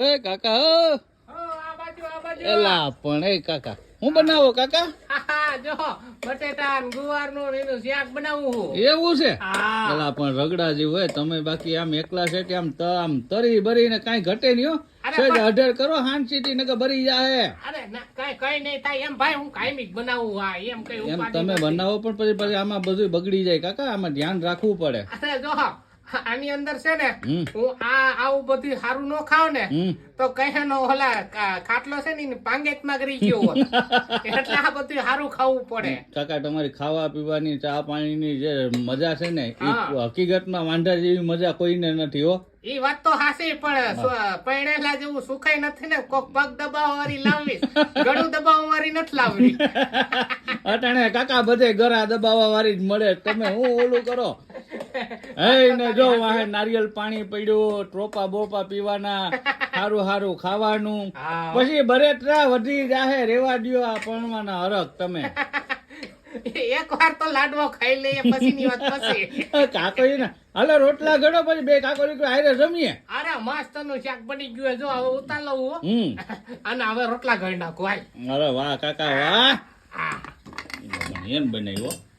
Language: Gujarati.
એ કાકા એલા પણ એ કાકા હું બનાવો કાકા જો બટેટા ને ગુવાર નું એનું શાક બનાવવું એવું છે એલા પણ રગડા જેવું હોય તમે બાકી આમ એકલા છે કે આમ તરી બરી ને કઈ ઘટે નહીં હો સહેજ અઢેર કરો હાન સીટી ને કે બરી જાય અરે કઈ નહીં થાય એમ ભાઈ હું કાયમી જ બનાવું હા એમ કઈ એમ તમે બનાવો પણ પછી આમાં બધું બગડી જાય કાકા આમાં ધ્યાન રાખવું પડે અરે જો આની અંદર છે ને હું આવું બધું સારું નો ખાવ ને તો કહે નો ઓલા ખાટલો છે ને પાંગેત માં કરી ગયો એટલે આ બધું સારું ખાવું પડે કાકા તમારી ખાવા પીવાની ચા પાણીની જે મજા છે ને એ હકીકતમાં વાંઢા જેવી મજા કોઈને નથી હો ઈ વાત તો હાસી પણ પૈણેલા જેવું સુખાય નથી ને કોક પગ દબાવવા વાળી લાવવી ગળું દબાવવા વાળી નથી લાવવી અટાણે કાકા બધે ગરા દબાવવા વાળી જ મળે તમે હું ઓલું કરો હે ને જો વાહે નારિયેલ પાણી પડ્યું ટ્રોપા બોપા પીવાના સારું સારું ખાવાનું પછી બરેટરા વધી જાહે રેવા દ્યો આ પરણવાના હરખ તમે એક વાર તો લાડવો ખાઈ લઈએ પછી ની વાત પછી કાકોઈ ને હાલો રોટલા ગણો પછી બે કાકો હારે જમીએ અરે મસ્ત નું શાક બની ગયું જો હવે ઉતાર લઉં અને હવે રોટલા ગળી નાખું હાલ અરે વાહ કાકા વાહ એમ બનાવ્યો